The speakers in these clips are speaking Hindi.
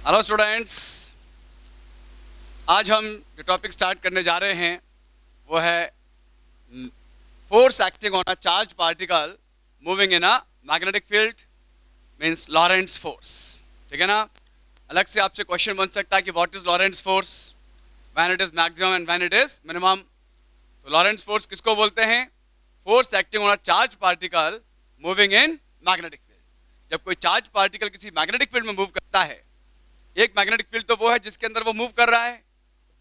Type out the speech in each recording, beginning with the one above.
हेलो स्टूडेंट्स, आज हम जो टॉपिक स्टार्ट करने जा रहे हैं वो है force acting on a charge particle moving in a magnetic field, means Lorentz force. ठीक है ना। अलग से आपसे क्वेश्चन बन सकता है कि what is Lorentz force, when it is maximum and when it is minimum. तो लॉरेंट्ज फोर्स किसको बोलते हैं? Force acting on a charge particle moving in magnetic field. जब कोई चार्ज पार्टिकल किसी मैग्नेटिक फील्ड में मूव करता है, एक मैग्नेटिक फील्ड तो वो है जिसके अंदर वो मूव कर रहा है,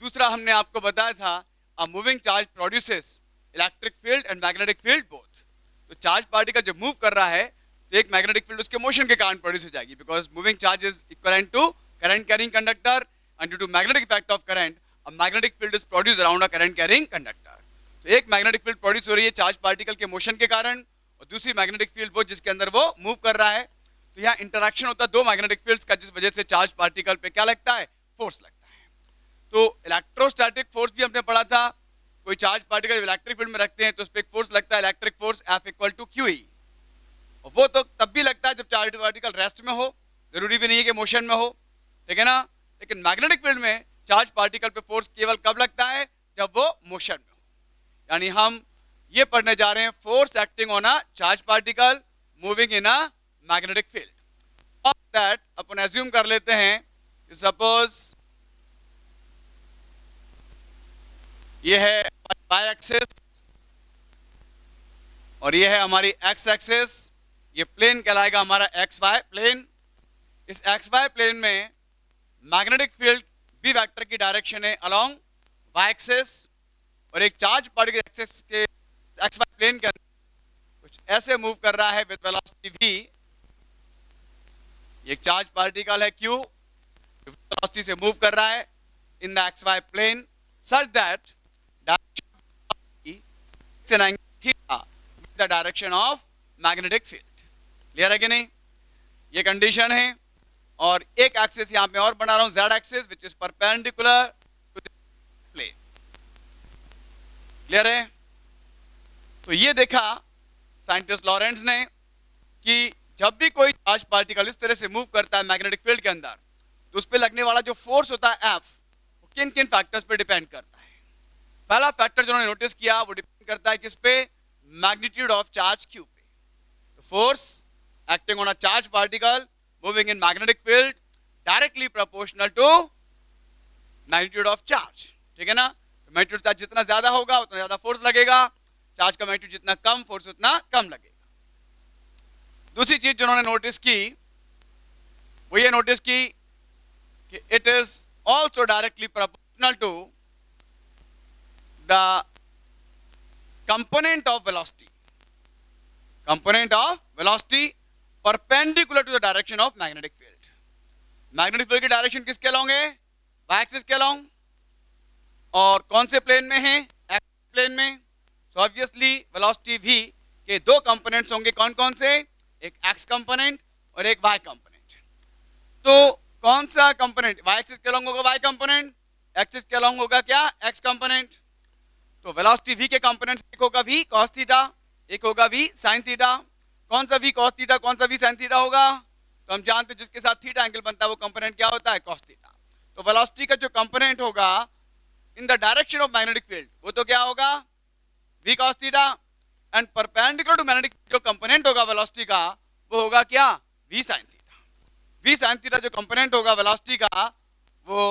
दूसरा हमने आपको बताया था a moving charge produces electric field and magnetic field both. तो चार्ज पार्टिकल जब मूव कर रहा है तो एक मैग्नेटिक फील्ड उसके मोशन के कारण प्रोड्यूस हो जाएगी, because moving charge is equivalent to current carrying conductor and due to magnetic effect of current a magnetic field is produce around a current carrying conductor. तो एक मैग्नेटिक फील्ड प्रोड्यूस हो रही है चार्ज पार्टिकल के मोशन के कारण, और दूसरी मैग्नेटिक फील्ड वो जिसके अंदर वो मूव कर रहा है। तो यहाँ इंटरैक्शन होता है दो मैग्नेटिक फील्ड्स का, जिस वजह से चार्ज पार्टिकल पे क्या लगता है? फोर्स लगता है। तो इलेक्ट्रोस्टैटिक फोर्स भी हमने पढ़ा था। कोई चार्ज पार्टिकल इलेक्ट्रिक फील्ड में रखते हैं तो उस पर एक फोर्स लगता है, electric force F equal to QE। और वो तो तब भी लगता है जब चार्ज पार्टिकल रेस्ट में हो, जरूरी भी नहीं है कि मोशन में हो। ठीक है ना। लेकिन मैग्नेटिक फील्ड में चार्ज पार्टिकल पे फोर्स केवल कब लगता है? जब वो मोशन में हो। यानी हम ये पढ़ने जा रहे हैं force acting on a charge particle moving in a magnetic field. That upon assume कर लेते हैं, सपोज ये है वाई एक्सिस और ये है हमारी एक्स एक्सिस। ये प्लेन कहलाएगा हमारा एक्स वाई प्लेन। इस एक्स वाई प्लेन में मैग्नेटिक फील्ड बी वेक्टर की डायरेक्शन है अलोंग वाई एक्सिस, और एक चार्ज पार्टिकल एक्सिस के एक्स वाई प्लेन के अंदर कुछ ऐसे मूव कर रहा है विद वेलोसिटी v। एक चार्ज पार्टिकल है Q, वेलोसिटी से मूव कर रहा है in the X Y plane such that the direction of magnetic field. Clear है कि नहीं? ये कंडीशन है। और एक एक्सिस यहां पे और बना रहा हूं, Z axis which is perpendicular to the plane. Clear है? तो ये देखा साइंटिस्ट लॉरेंट्ज ने कि जब भी कोई चार्ज पार्टिकल इस तरह से मूव करता है मैग्नेटिक फील्ड के अंदर, तो उस पर लगने वाला जो फोर्स होता है F, वो किन किन फैक्टर्स पे डिपेंड करता है। पहला फैक्टर जो उन्होंने नोटिस किया वो डिपेंड करता है किस पे? मैग्नीट्यूड ऑफ चार्ज Q पे। Force acting on a charge particle moving in magnetic field directly proportional to magnitude of charge. ठीक है ना। मैग्नीट्यूड चार्ज जितना ज्यादा होगा उतना ज्यादा फोर्स लगेगा, चार्ज का मैग्नीट्यूड जितना कम फोर्स उतना कम लगेगा। दूसरी चीज जो उन्होंने नोटिस की वो ये नोटिस की कि it is also directly proportional to the component of velocity perpendicular to the direction of magnetic field। Magnetic field की डायरेक्शन किसके अलोंग है? वाई एक्सिस के अलोंग। और कौन से प्लेन में है? एक्स प्लेन में। सो ऑब्वियसली वेलोसिटी v के दो कंपोनेंट्स होंगे, कौन कौन से? एक एक्स कंपोनेंट और एक वाई कंपोनेंट। तो कौन सा कंपोनेंट वाई एक्सिस के अलोंग होगा? Y component. एक्सिस के अलोंग होगा क्या? X component. तो वेलोसिटी v के कंपोनेंट्स, एक होगा v cos थीटा, एक होगा v sin थीटा। कौन सा v cos थीटा, कौन सा v sin थीटा होगा? तो हम जानते हैं जिसके साथ थीटा एंगल बनता है वो कंपोनेंट क्या होता है? cos theta. तो वेलोसिटी का जो कंपोनेंट होगा in the direction of magnetic field वो तो क्या होगा? v cos theta. And perpendicular to magnetic जो कंपोनेंट होगा वेलोसिटी का वो होगा क्या? v sin theta. v sin theta जो कंपोनेंट होगा वेलोसिटी का वो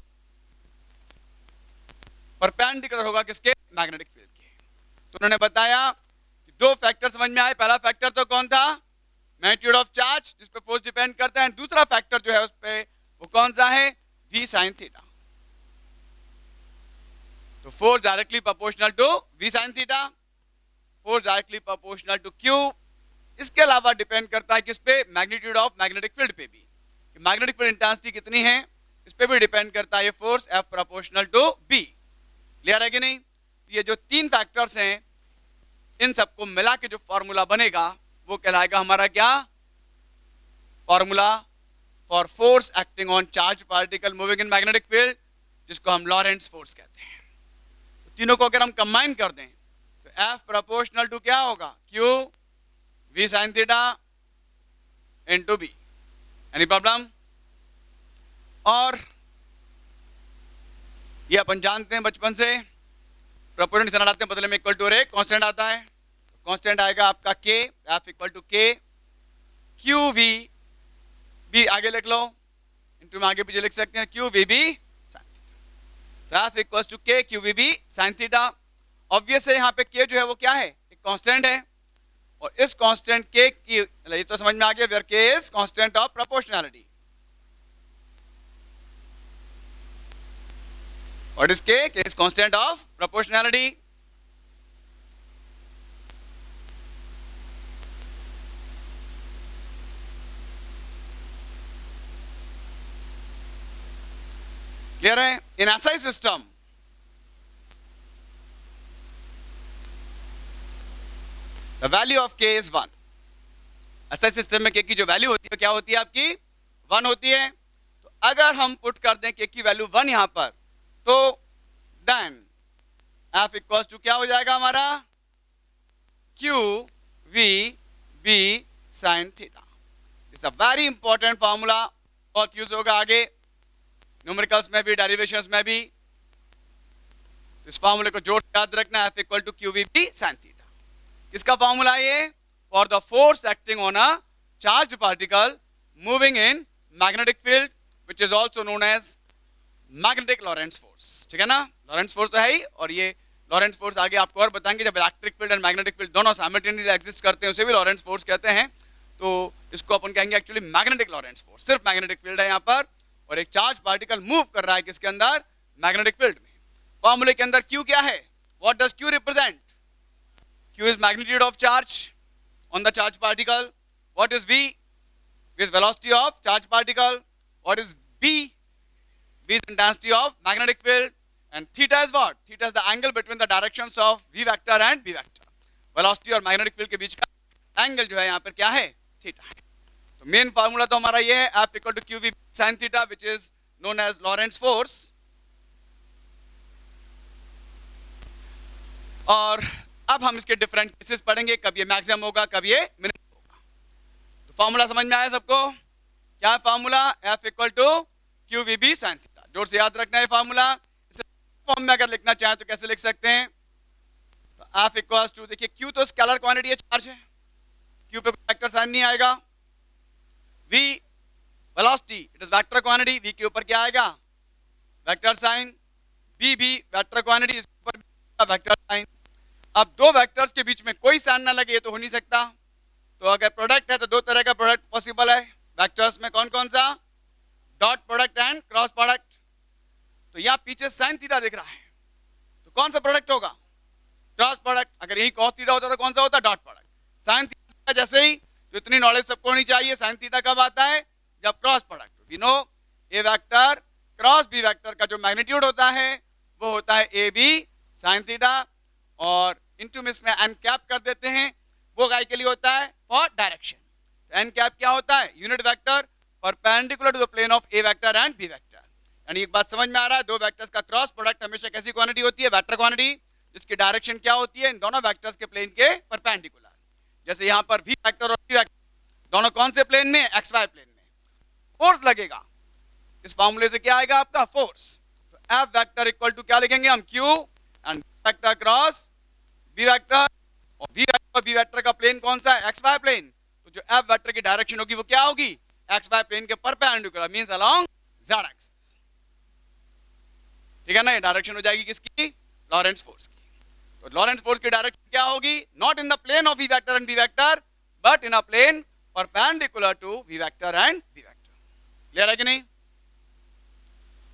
परपेंडिकुलर होगा किसके? मैग्नेटिक फील्ड के। तो उन्होंने बताया कि दो फैक्टर समझ में आए। पहला फैक्टर तो कौन था? मैग्नीट्यूड ऑफ चार्ज, जिस पे फोर्स डिपेंड करता है। दूसरा फैक्टर जो है उस पे वो कौन सा है? v sin theta. तो force directly proportional to v sin theta, force directly proportional to Q। इसके अलावा डिपेंड करता है किस पे? मैग्नीट्यूड ऑफ मैग्नेटिक फील्ड पे भी। मैग्नेटिक फील्ड इंटेंसिटी कितनी है इस पे भी डिपेंड करता है ये force F proportional to B। Clear है कि नहीं? ये जो तीन फैक्टर्स हैं इन सबको मिला के जो फॉर्मूला बनेगा वो कहलाएगा हमारा क्या? Formula for force acting on charge particle moving in magnetic field, जिसको हम लॉरेंट्ज फोर्स कहते हैं। तो तीनों को अगर हम कंबाइन कर दें तो F प्रोपोर्शनल टू क्या होगा? Q v sin theta into B। Any problem? और ये अपन जानते हैं बचपन से, प्रोपोर्शनल निशान लगाते हैं, बदले में इक्वल टू और एक कांस्टेंट आता है, कांस्टेंट आएगा आपका k, f equal to k Q V B, आगे लिख लो, इंटू में आगे पीछे लिख सकते हैं Q V B sine theta. तो f equal to k Q V B sine theta. Obvious है यहाँ पे k जो है वो क्या है, एक कांस्टेंट है, और इस कांस्टेंट k की, ये तो समझ में आ गया, where k is constant of proportionality. What is k? K is constant of proportionality. Clear है? In SI system, the value of k is 1. SI system में k की जो वैल्यू होती है क्या होती है आपकी, 1 होती है। तो अगर हम पुट कर दें k की वैल्यू 1 यहां पर, तो देन f इक्वल्स टू क्या हो जाएगा हमारा, q v b sin theta. It's a very important formula, बहुत यूज होगा आगे न्यूमेरिकल्स में भी, डेरिवेशंस में भी। इस फॉर्मूले को जोड़ याद रखना, f equal to Q V B sine theta. किसका फॉर्मूला ये, for the force acting on a charge particle moving in magnetic field which is also known as magnetic Lorentz force. ठीक है ना, लॉरेंट्ज फोर्स तो है ही, और ये लॉरेंट्ज फोर्स आगे आपको और बताएंगे, जब electric field and magnetic field दोनों साइमल्टेनियसली एग्जिस्ट करते हैं उसे भी लॉरेंट्ज फोर्स कहते हैं। तो इसको अपन कहेंगे एक्चुअली मैग्नेटिक लॉरेंट्ज फोर्स, सिर्फ मैग्नेटिक फील्ड है यहाँ पर, और एक चार्ज पार्टिकल मूव कर रहा है किसके अंदर, मैग्नेटिक फील्ड में। फॉर्मूले के अंदर Q क्या है, what does Q represent, Q is magnitude of charge on the charge particle, what is V, V is velocity of charge particle, what is B, B is intensity of magnetic field, and theta is what, theta is the angle between the directions of V vector and B vector। velocity और magnetic field के बीच का एंगल जो है यहाँ पर क्या है, थीटा है। तो मेन फार्मूला तो हमारा ये है, F equal to Q V sine theta which is known as Lorentz force. और अब हम इसके डिफरेंट केसेस पढ़ेंगे, कब ये मैक्सिमम होगा, कब ये मिनिमम होगा। तो फार्मूला समझ में आया सबको, क्या है formula, F equal to Q V B sine theta. जोर से याद रखना है फार्मूला। इसे फॉर्म में अगर लिखना चाहें तो कैसे लिख सकते हैं, तो F इक्वल टू, देखिए Q तो स्केलर क्वांटिटी है, चार्ज है, Q पे कोई वेक्टर साइन नहीं आएगा। V velocity, it is vector quantity, V के ऊपर क्या आएगा, वेक्टर साइन। B भी वेक्टर क्वांटिटी, इसके ऊपर वेक्टर साइन। अब दो वेक्टर्स के बीच में कोई साइन ना लगे, ये तो हो नहीं सकता। तो अगर प्रोडक्ट है तो दो तरह का प्रोडक्ट पॉसिबल है वेक्टर्स में, कौन कौन सा, dot product and cross product. तो यहाँ पीछे साइन थीटा दिख रहा है, तो कौन सा प्रोडक्ट होगा, क्रॉस प्रोडक्ट। अगर यही कॉस थीटा होता तो कौन सा होता, डॉट प्रोडक्ट। साइन थीटा जैसे ही, तो इतनी नॉलेज सबको होनी चाहिए, साइन थीटा कब आता है, जब cross product. We know A vector cross B vector का जो मैग्नीट्यूड होता है वो होता है ए बी साइन थीटा, और इनटू में इसमें एन कैप कर देते हैं, वो गाय के लिए होता है फॉर डायरेक्शन। एन कैप क्या होता है, unit vector perpendicular to the plane of A vector and B vector. यानी एक बात समझ में आ रहा है, दो वेक्टर्स का क्रॉस प्रोडक्ट हमेशा कैसी क्वांटिटी होती है, वेक्टर क्वांटिटी, जिसकी डायरेक्शन क्या होती है, इन दोनों वेक्टर्स के प्लेन के परपेंडिकुलर। जैसे यहाँ पर वी वेक्टर और बी वेक्टर दोनों कौन से प्लेन में, एक्स वाई प्लेन में। फोर्स लगेगा, इस फॉर्मूले से क्या आएगा आपका, फोर्स। तो एफ वेक्टर इक्वल टू क्या लिखेंगे हम, Q and vector cross B vector, और बी वेक्टर का प्लेन कौन सा है, एक्स वाई प्लेन। तो जो एफ वेक्टर की डायरेक्शन होगी वो क्या होगी, एक्स वाई प्लेन के perpendicular, means along Z axis. ठीक है ना, ये डायरेक्शन हो जाएगी किसकी, लॉरेंट्ज फोर्स की। तो लॉरेंट्ज फोर्स की डायरेक्शन क्या होगी, not in the plane of V vector and B vector, but in a plane perpendicular to V vector and B vector. Clear है कि नहीं।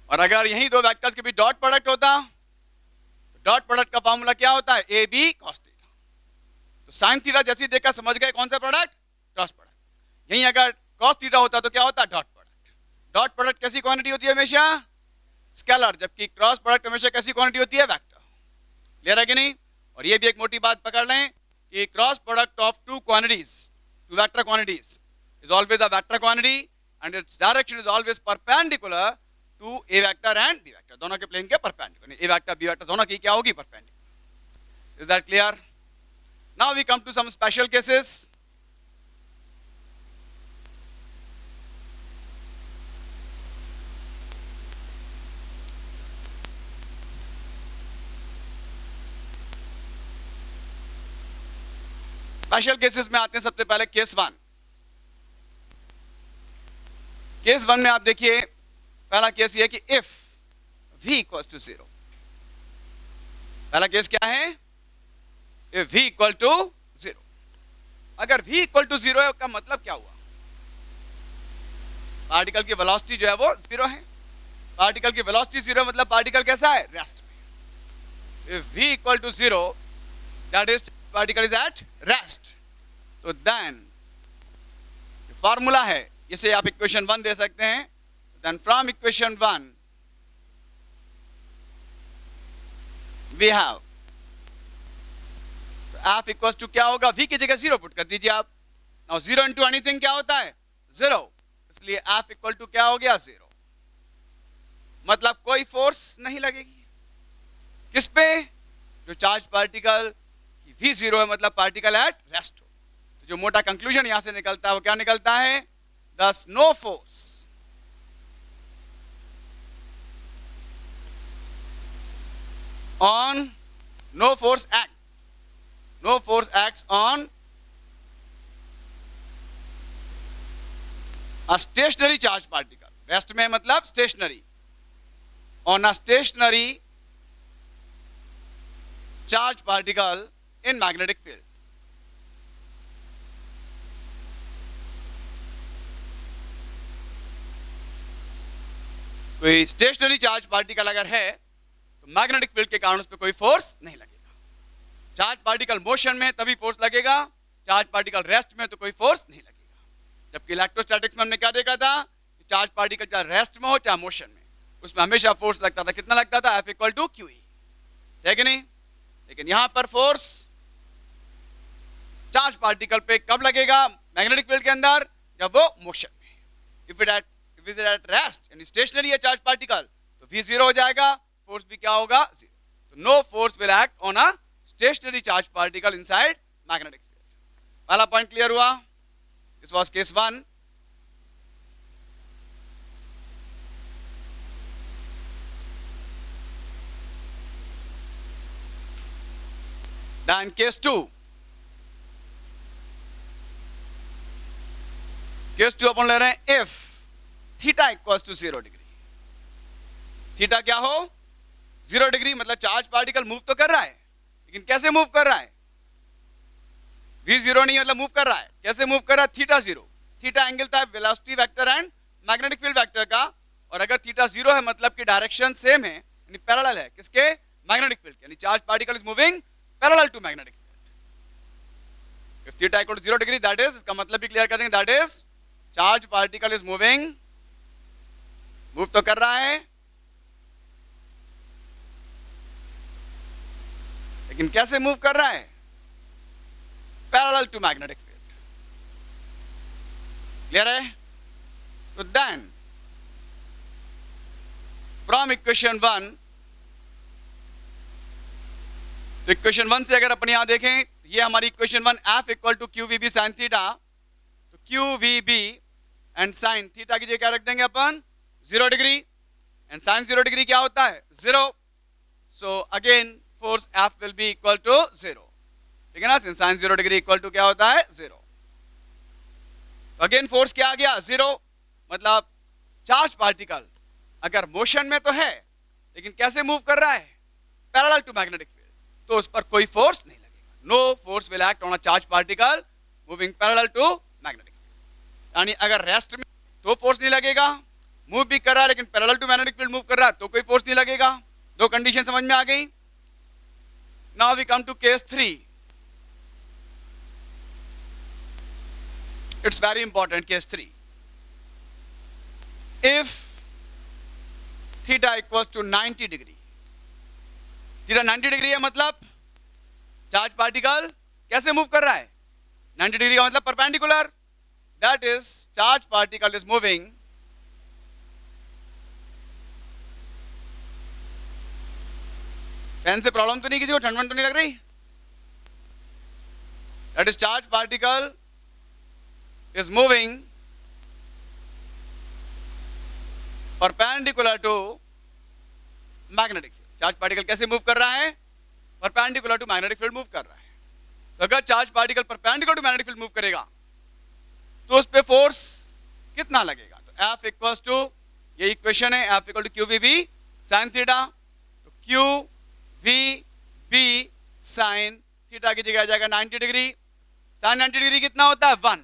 और अगर यही दो वेक्टर्स के बीच डॉट प्रोडक्ट होता, तो डॉट प्रोडक्ट का फॉर्मूला क्या होता है, ए बी कॉस थीटा। तो साइन थीटा जैसे देखा समझ गए कौन सा प्रोडक्ट, क्रॉस प्रोडक्ट। यही अगर कॉस थीटा होता तो क्या होता, डॉट प्रोडक्ट। डॉट प्रोडक्ट कैसी क्वांटिटी होती है, हमेशा स्केलर, जबकि क्रॉस प्रोडक्ट हमेशा कैसी क्वांटिटी होती है, वेक्टर। क्लियर है कि नहीं। और ये भी एक मोटी बात पकड़ लें कि cross product of two quantities, two vector quantities is always a vector quantity and its direction is always perpendicular to A vector and B vector, दोनों के प्लेन के perpendicular. A vector B vector दोनों की क्या होगी, perpendicular. Is that clear. Now we come to some special cases. Special cases में आते हैं। सबसे पहले केस वन। केस वन में आप देखिए, पहला केस ये कि इफ v इक्वल टू 0। पहला केस क्या है? If v equal to 0। अगर v इक्वल टू 0 है, का मतलब क्या हुआ? पार्टिकल की वेलोसिटी जो है वो 0 है। पार्टिकल की वेलोसिटी 0 मतलब पार्टिकल कैसा है? रेस्ट में। If v equal to 0, that is particle is at rest. तो देन फॉर्मूला है, इसे आप इक्वेशन 1 दे सकते हैं। Then from equation 1 we have f equal to क्या होगा? v की जगह 0 पुट कर दीजिए आप। नाउ 0 इंटू एनीथिंग क्या होता है? 0। इसलिए f इक्वल टू क्या हो गया? 0। मतलब कोई फोर्स नहीं लगेगी। किस पे? जो चार्ज पार्टिकल की v 0 है, मतलब पार्टिकल एट रेस्ट हो। तो जो मोटा कंक्लूजन यहां से निकलता है वो क्या निकलता है? Thus no force acts on a stationary charge particle. Rest में मतलब stationary. on a stationary charge particle in magnetic field. कोई स्टेशनरी चार्ज पार्टिकल अगर है तो मैग्नेटिक फील्ड के कारण उस पर कोई फोर्स नहीं लगेगा। चार्ज पार्टिकल मोशन में तभी फोर्स लगेगा, चार्ज पार्टिकल रेस्ट में तो कोई फोर्स नहीं लगेगा। जबकि इलेक्ट्रोस्टैटिक्स में हमने क्या देखा था? चार्ज पार्टिकल चाहे रेस्ट में हो चाहे मोशन में, उसमें हमेशा फोर्स लगता था। कितना लगता था? F इक्वल टू QE, है कि नहीं? लेकिन यहां पर फोर्स चार्ज पार्टिकल पे कब लगेगा? मैग्नेटिक फील्ड के अंदर, जब वो मोशन में। इफ इट एट रेस्ट यानी स्टेशनरी है चार्ज पार्टिकल, तो v 0 हो जाएगा, फोर्स भी क्या होगा? 0। तो no force will act on a stationary charge particle inside magnetic field. पहला पॉइंट क्लियर हुआ? This was case 1। Then case 2। Case 2 अपन ले रहे हैं if theta equals to 0 degree. Theta क्या हो? 0 डिग्री। मतलब चार्ज पार्टिकल मूव तो कर रहा है, लेकिन कैसे मूव कर रहा है? v 0 नहीं मतलब मूव कर रहा है। कैसे मूव कर रहा है? थीटा 0। थीटा एंगल था velocity vector and magnetic field vector का। और अगर थीटा 0 है मतलब कि डायरेक्शन सेम है, यानी पैरेलल है। किसके? मैग्नेटिक फील्ड के। यानी charge particle is moving parallel to magnetic field. If theta equal to 0 degree, that is, इसका मतलब भी क्लियर कर देंगे, that is charge particle is moving, move तो कर रहा है, लेकिन कैसे मूव कर रहा है? Parallel to magnetic field. Clear है? तो देन फ्रॉम इक्वेशन 1, तो इक्वेशन 1 से अगर अपन यहां देखें, ये हमारी equation 1, F equal to QVB sine theta. तो QVB एंड साइन थीटा की जगह क्या रख देंगे अपन? 0 डिग्री। एंड साइन 0 डिग्री क्या होता है? 0। So again force F will be equal to 0। ठीक है ना? साइन 0 डिग्री इक्वल टू क्या होता है? 0। अगेन फोर्स क्या आ गया? 0। मतलब चार्ज पार्टिकल अगर मोशन में तो है, लेकिन कैसे मूव कर रहा है? Parallel to magnetic field. तो उस पर कोई फोर्स नहीं लगेगा। No force will act on a charge particle moving parallel to magnetic field. यानी अगर रेस्ट में तो फोर्स नहीं लगेगा, मूव भी कर रहा है लेकिन parallel to magnetic field move कर रहा है तो कोई फोर्स नहीं लगेगा। दो कंडीशन समझ में आ गई। Now we come to case 3। It's very important case 3। If theta equals to 90 degree, theta 90 degree है मतलब चार्ज पार्टिकल कैसे मूव कर रहा है? 90 डिग्री का मतलब perpendicular. That is charge particle is moving fan से प्रॉब्लम तो नहीं, किसी को ठंड तो नहीं लग रही? That is charge particle is moving perpendicular to magnetic field. Charge particle कैसे मूव कर रहा है? Perpendicular to magnetic field move कर रहा है। तो अगर charge particle perpendicular to magnetic field move करेगा तो उस पे फोर्स कितना लगेगा? तो F इक्वल्स टू, ये इक्वेशन है, F equal to Q V B sine theta. तो Q V B sine theta की जगह आ जाएगा 90 डिग्री। साइन 90 डिग्री कितना होता है? 1।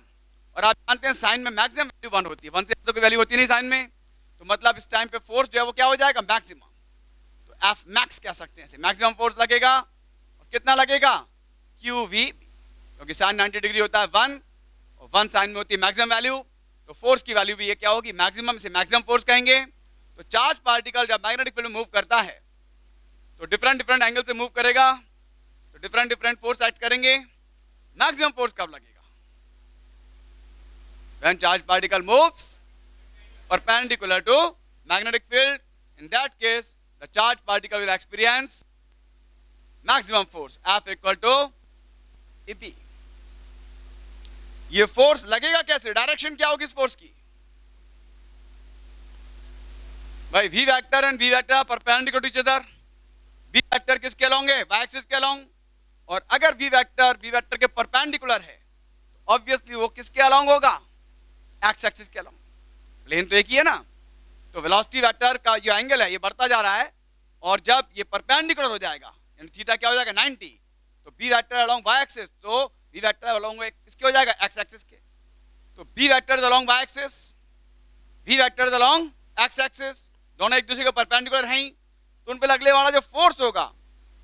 और आप जानते हैं साइन में मैक्सिमम वैल्यू 1 होती है, 1 से तो कोई वैल्यू होती नहीं साइन में। तो मतलब इस टाइम पे फोर्स जो है वो क्या हो जाएगा? मैक्सिमम। तो F मैक्स कह सकते हैं, मैक्सिमम फोर्स लगेगा। और कितना लगेगा? क्यू वी, क्योंकि साइन 90 डिग्री होता है 1 और 1 साइन में होती है मैक्सिमम वैल्यू। तो फोर्स की वैल्यू भी ये क्या होगी? मैक्सिमम, से मैक्सिमम फोर्स कहेंगे। तो चार्ज पार्टिकल जब मैग्नेटिक फील्ड में मूव करता है तो डिफरेंट डिफरेंट एंगल से मूव करेगा, तो डिफरेंट डिफरेंट फोर्स एक्ट करेंगे। मैक्सिमम फोर्स कब लगेगा? When charge particle moves perpendicular to magnetic field, in that case the charge particle will experience maximum force F equal to EP. ये फोर्स लगेगा कैसे? डायरेक्शन क्या होगी इस फोर्स की? भाई V vector and V vector perpendicular to each other. V vector किसके अलोंग है? y एक्सिस के अलोंग। और अगर V वेक्टर के परपेंडिकुलर है तो ऑब्वियसली वो किसके अलोंग होगा? एक्स एक्सिस के अलोंग। प्लेन तो एक ही है ना। तो वेलोसिटी वेक्टर का जो एंगल है ये बढ़ता जा रहा है, और जब ये परपेंडिकुलर हो जाएगा यानी थीटा क्या हो जाएगा? 90। तो B vector along Y axis, तो बी वेक्टर अलोंग किसके हो जाएगा? एक्स एक्सिस के। तो B vector along Y axis, V vector along X axis, दोनों एक दूसरे के परपेंडिकुलर हैं ही। तो उन पे लगने वाला जो फोर्स होगा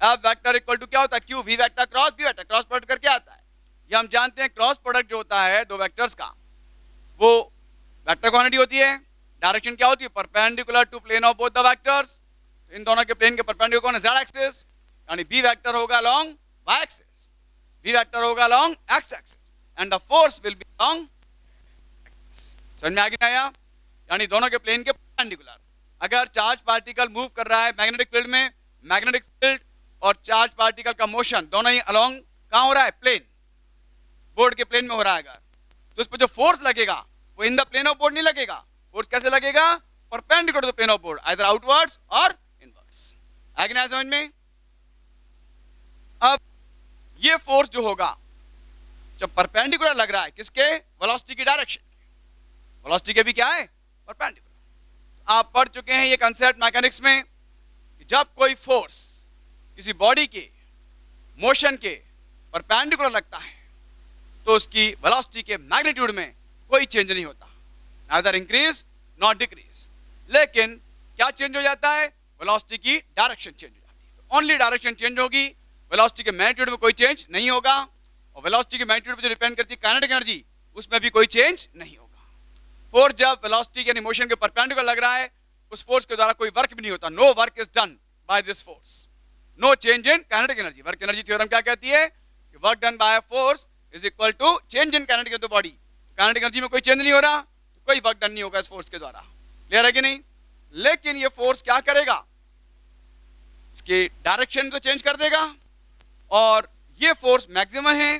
एफ वेक्टर इक्वल टू क्या होता है? Q V vector cross B vector. Cross product करके आता है, ये हम जानते हैं। क्रॉस प्रोडक्ट जो होता है दो वेक्टर्स का वो वेक्टर क्वांटिटी होती है। डायरेक्शन क्या होती है? Perpendicular to plane of both the vectors. इन दोनों के प्लेन के परपेंडिकुलर कौन है? Z axis. यानी बी वेक्टर होगा along Y axis, V vector होगा along X axis, and the force will be along. समझ में आ गया या? यानी दोनों के प्लेन के परपेंडिकुलर। अगर चार्ज पार्टिकल मूव कर रहा है मैग्नेटिक फील्ड में, मैग्नेटिक फील्ड और चार्ज पार्टिकल का मोशन दोनों ही अलोंग कहां हो रहा है? प्लेन, बोर्ड के प्लेन में हो रहा है। अगर तो उस पर जो फोर्स लगेगा वो in the plane of board नहीं लगेगा। फोर्स कैसे लगेगा? Perpendicular to the plane of board, either outwards और इनवर्ड्स। आगे ना समझ में? अब ये फोर्स जो होगा जब परपेंडिकुलर लग रहा है किसके? वेलोसिटी की डायरेक्शन के। वेलोसिटी के भी क्या है? परपेंडिकुलर। आप पढ़ चुके हैं ये कंसेप्ट मैकेनिक्स में कि जब कोई फोर्स किसी बॉडी के मोशन के परपेंडिकुलर लगता है तो उसकी वेलोसिटी के मैग्नीट्यूड में कोई चेंज नहीं होता, नाइदर इंक्रीज नॉट डिक्रीज। लेकिन क्या चेंज हो जाता है? वेलोसिटी की डायरेक्शन चेंज हो जाती है। तो ओनली डायरेक्शन चेंज होगी, वेलोसिटी के मैग्नीट्यूड में कोई चेंज नहीं होगा। और वेलोसिटी के मैग्नीट्यूड पर जो डिपेंड करती है काइनेटिक एनर्जी, उसमें भी कोई चेंज नहीं होगा। फोर्स जब वेलोसिटी यानी मोशन के परपेंडिकुलर लग रहा है, उस फोर्स के द्वारा कोई वर्क भी नहीं होता। No work is done by this force, no change in kinetic energy. Work energy theorem क्या कहती है? कि work done by force is equal to change in kinetic of the body. Kinetic energy में कोई चेंज नहीं हो रहा तो कोई वर्क डन नहीं होगा इस फोर्स के द्वारा। क्लियर है कि नहीं? लेकिन ये फोर्स क्या करेगा? इसकी डायरेक्शन तो चेंज कर देगा। और ये फोर्स मैक्सिमम है,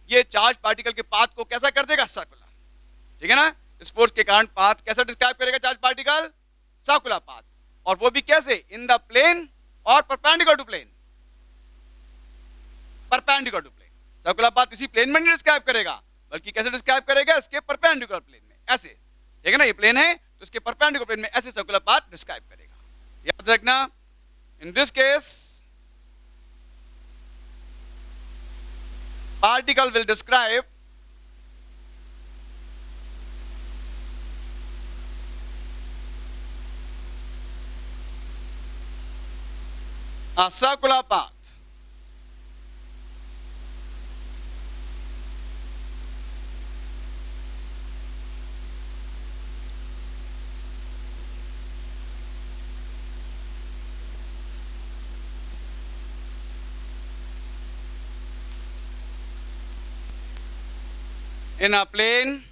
ये चार्ज पार्टिकल के पाथ को कैसा कर देगा? सर्कुलर। ठीक है ना? इस फोर्स के कारण पाथ कैसा डिस्क्राइब करेगा चार्ज पार्टिकल? Circular path. और वो भी कैसे? इन द प्लेन और perpendicular to plane. Perpendicular to plane. Circular path इसी प्लेन में नहीं डिस्क्राइब करेगा, बल्कि कैसे डिस्क्राइब करेगा? इसके परपेंडिकुलर प्लेन में, ऐसे। ठीक है ना? ये प्लेन है तो इसके परपेंडिकुलर प्लेन में ऐसे सर्कुलर पाथ डिस्क्राइब करेगा। याद रखना, इन this case particle will describe a circular path in a plane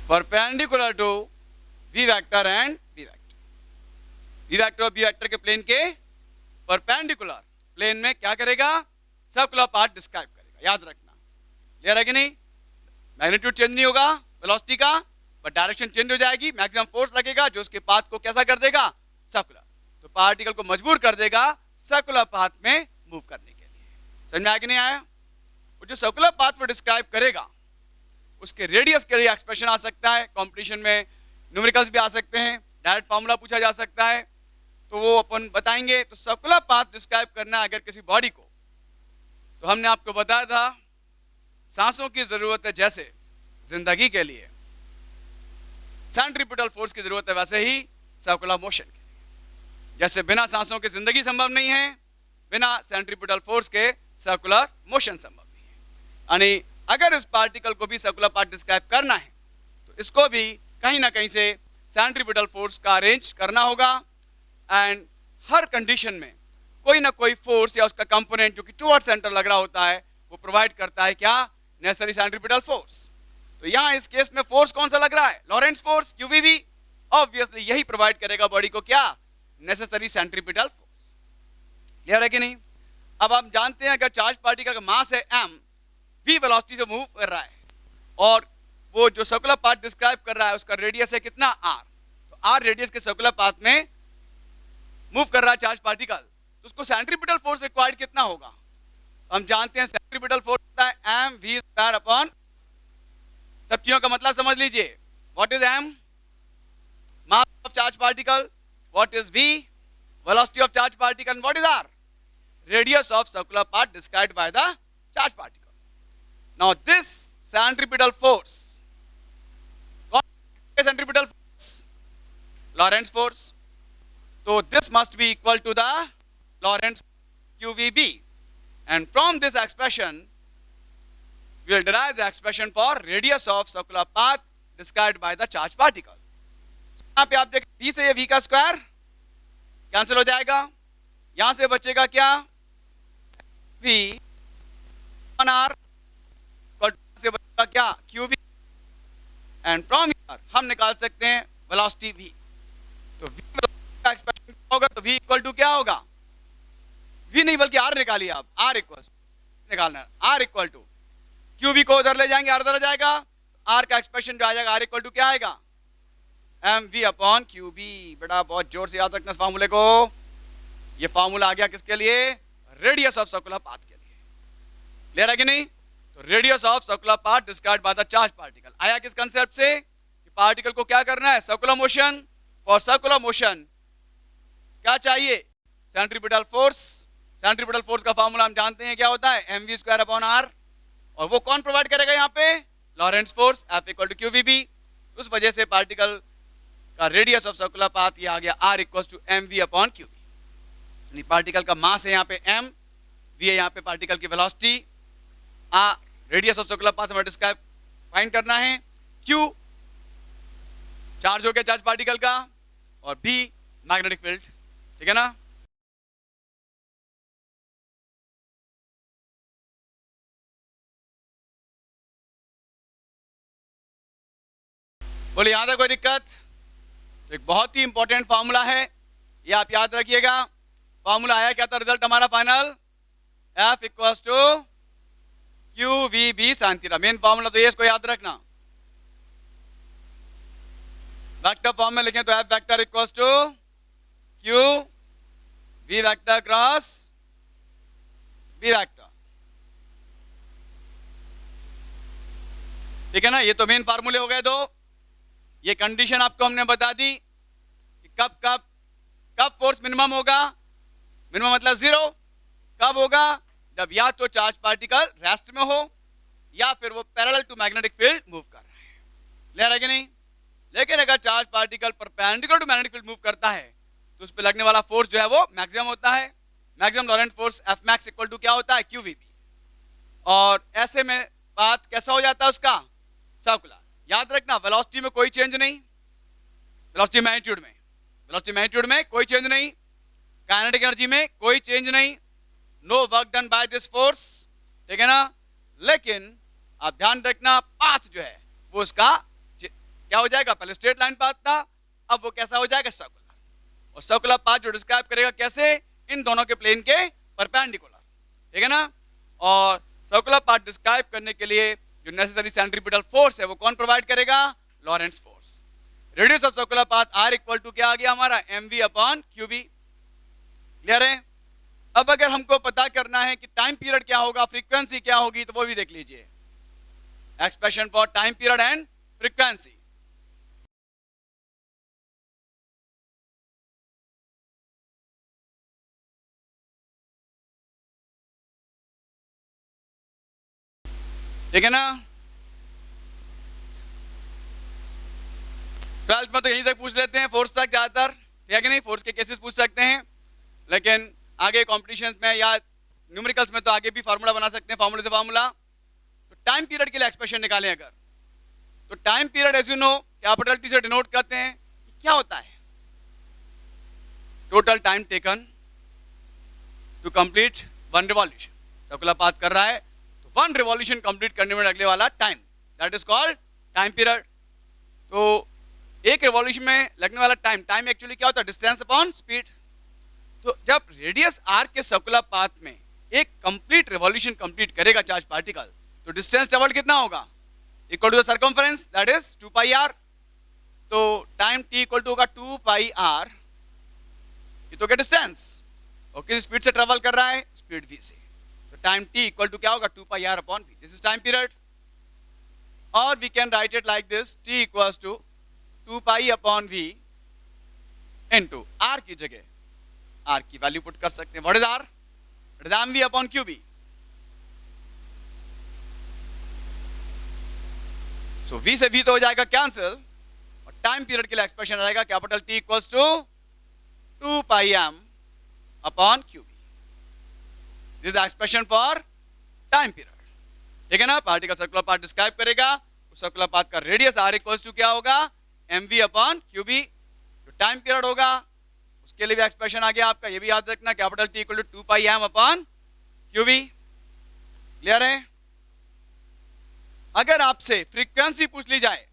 perpendicular to v vector and b vector। v vector और b वेक्टर के प्लेन के परपेंडिकुलर प्लेन में क्या करेगा? सर्कुलर पाथ डिस्क्राइब करेगा। याद रखना। क्लियर है कि नहीं? मैग्नीट्यूड चेंज नहीं होगा वेलोसिटी का, बट डायरेक्शन चेंज हो जाएगी। मैक्सिमम फोर्स लगेगा जो उसके पाथ को कैसा कर देगा? सर्कुलर। तो पार्टिकल को मजबूर कर देगा सर्कुलर पाथ में मूव करने के लिए। समझ में आया कि नहीं आया? वो जो सर्कुलर पाथ वो डिस्क्राइब करेगा उसके रेडियस के लिए एक्सप्रेशन आ सकता है, कंपटीशन में न्यूमेरिकल्स भी आ सकते हैं, डायरेक्ट फार्मूला पूछा जा सकता है, तो वो अपन बताएंगे। तो सर्कुलर पाथ डिस्क्राइब करना है अगर किसी बॉडी को, तो हमने आपको बताया था सांसों की जरूरत है जैसे जिंदगी के लिए सेंट्रीपिटल फोर्स की जरूरत है, वैसे ही सर्कुलर मोशन के लिए। जैसे बिना सांसों के जिंदगी संभव नहीं है, बिना सेंट्रीपिटल फोर्स के सर्कुलर मोशन संभव नहीं है। यानी अगर इस पार्टिकल को भी सर्कुलर पाथ डिस्क्राइब करना है तो इसको भी कहीं ना कहीं से सेंट्रीपिटल फोर्स का अरेंज करना होगा। एंड हर कंडीशन में कोई ना कोई फोर्स या उसका कंपोनेंट जो कि टुवर्ड सेंटर लग रहा होता है वो प्रोवाइड करता है क्या? Necessary centripetal force. तो यहाँ इस केस में फोर्स कौन सा लग रहा है? Lorentz force, क्यूवीबी। ऑब्वियसली यही प्रोवाइड करेगा बॉडी को क्या? Necessary centripetal force. क्लियर है कि नहीं? अब आप जानते हैं अगर चार्ज पार्टिकल का मास है m, v वेलोसिटी से मूव कर रहा है और वो जो सर्कुलर पाथ डिस्क्राइब कर रहा है उसका रेडियस है कितना? r। तो r रेडियस के सर्कुलर पाथ में मूव कर रहा है चार्ज पार्टिकल, तो उसको सेंट्रीपिटल फोर्स रिक्वायर्ड कितना होगा? हम जानते हैं सेंट्रीपिटल फोर्स होता है एम वी स्क्वायर अपॉन, सब चीजों का मतलब समझ लीजिए। What is M? Mass of charge particle. What is V? Velocity of charge particle. What is R? Radius of circular path described by the charge particle. Now this centripetal force, centripetal force Lorentz force, so this must be equal to the Lorentz QVB, and from this expression we will derive the expression for radius of circular path described by the charged particle. यहाँ पे आप देखें v से ये v का स्क्वायर कैंसिल हो जाएगा, यहाँ से बचेगा क्या? v r से बचेगा क्या? QV, and from here हम निकाल सकते हैं velocity v। तो v का एक्सप्रेशन होगा तो v इक्वल टू क्या होगा? v नहीं बल्कि r निकालिए आप, r इक्वल निकालना है, r इक्वल टू qv को उधर ले जाएंगे, r उधर आ जाएगा, r का एक्सप्रेशन जो आ जाएगा r इक्वल टू क्या आएगा? mv upon qb। बेटा बहुत जोर से याद रखना इस फार्मूले को, ये फार्मूला आ गया किसके लिए? रेडियस ऑफ सर्कुलर पाथ के लिए। क्लियर है कि नहीं? तो radius of circular path described by the charge particle आया किस कंसेप्ट से कि पार्टिकल को क्या करना है? Circular motion. For circular motion क्या चाहिए? Centripetal force. सेंट्रीपिटल फोर्स का फार्मूला हम जानते हैं क्या होता है? mv स्क्वायर अपॉन r, और वो कौन प्रोवाइड करेगा यहाँ पे? Lorentz force F equal to QVB। उस वजह से पार्टिकल का रेडियस ऑफ सर्कुलर पाथ ये आ गया r equal to mv upon QV। Particle का मास है यहाँ पे m, v है यहाँ पे पार्टिकल की velocity, radius of circular path हमें डिस्क्राइब फाइंड करना है, q चार्ज हो गया चार्ज पार्टिकल का, और b मैग्नेटिक फील्ड। ठीक है ना? बोलिए यहाँ तक कोई दिक्कत? तो एक बहुत ही इंपॉर्टेंट फार्मूला है, ये आप याद रखिएगा। फार्मूला आया क्या था रिजल्ट हमारा final? F equals to QVB sin theta. Main formula तो ये, इसको याद रखना। वेक्टर फॉर्म में लिखें तो F vector equals to Q V vector cross B vector. ठीक है ना? ये तो मेन फार्मूले हो गए दो। ये कंडीशन आपको हमने बता दी कि कब कब कब फोर्स मिनिमम होगा। मिनिमम मतलब जीरो। कब होगा? जब या तो चार्ज पार्टिकल रेस्ट में हो या फिर वो parallel to magnetic field move कर रहा है। क्लियर है कि नहीं? लेकिन अगर charge particle perpendicular to magnetic field move करता है तो उस पर लगने वाला फोर्स जो है वो मैक्सिमम होता है। Maximum Lorentz force F max equal to क्या होता है? QVB। और ऐसे में पाथ कैसा हो जाता है उसका? सर्कुलर। याद रखना वेलोसिटी में कोई चेंज नहीं, वेलोसिटी मैग्नीट्यूड में कोई चेंज नहीं, काइनेटिक एनर्जी में कोई चेंज नहीं, no work done by this force. ठीक है ना? लेकिन आप ध्यान रखना पाथ जो है वो उसका क्या हो जाएगा? पहले स्ट्रेट लाइन पाथ था, अब वो कैसा हो जाएगा? सर्कुलर। और सर्कुलर पाथ जो डिस्क्राइब करेगा कैसे? इन दोनों के प्लेन के परपेंडिकुलर। ठीक है ना? और सर्कुलर पाथ डिस्क्राइब करने के लिए जो नेसेसरी सेंट्रीपिटल फोर्स है वो कौन प्रोवाइड करेगा? Lorentz force. Radius of circular path r equal to क्या आ गया हमारा? mv upon QB। क्लियर है? अब अगर हमको पता करना है कि टाइम पीरियड क्या होगा, फ्रीक्वेंसी क्या होगी, तो वो भी देख लीजिए, expression for time period and frequency. ठीक है ना, 12th में तो यहीं तक पूछ लेते हैं, फोर्स तक ज्यादातर, ठीक है कि नहीं, फोर्स के केसेस पूछ सकते हैं, लेकिन आगे कॉम्पिटिशन्स में या न्यूमेरिकल्स में तो आगे भी फार्मूला बना सकते हैं, फार्मूले से फार्मूला। तो टाइम पीरियड के लिए एक्सप्रेशन निकालें अगर, तो time period as you know capital T से डिनोट करते हैं, क्या होता है, total time taken to complete one revolution. Circular path कर रहा है तो वन रिवॉल्यूशन कंप्लीट करने में लगने वाला time, that is called time period. तो एक रिवॉल्यूशन में लगने वाला टाइम, टाइम एक्चुअली क्या होता है, डिस्टेंस अपॉन स्पीड। तो जब रेडियस आर के सर्कुलर पाथ में एक कंप्लीट रिवॉल्यूशन कंप्लीट करेगा चार्ज पार्टिकल, तो डिस्टेंस ट्रेवल्ड कितना होगा, equal to the circumference, that is 2 pi R. तो टाइम टी इक्वल टू होगा 2 पाई आर, ये तो क्या डिस्टेंस, और किस स्पीड से ट्रेवल कर रहा है, स्पीड v से। तो टाइम t इक्वल टू क्या होगा, 2 pi R upon v, this is time period. और we can write it like this, t equals to 2 pi upon v into r की जगह r की वैल्यू पुट कर सकते हैं, what is r, it is mv upon qb। So v से v तो हो जाएगा कैंसिल, और टाइम पीरियड के लिए एक्सप्रेशन आएगा capital T equals to 2 pi m upon qb, this is the expression for time period. ठीक है ना, पार्टिकल सर्कुलर पाथ डिस्क्राइब करेगा, उस सर्कुलर पाथ का रेडियस r इक्वल्स टू क्या होगा, mv अपॉन qb। जो टाइम पीरियड होगा उसके लिए भी एक्सप्रेशन आ गया आपका, ये भी याद रखना, capital T equal to 2 pi m upon qb। Clear है। अगर आपसे फ्रीक्वेंसी पूछ ली जाए,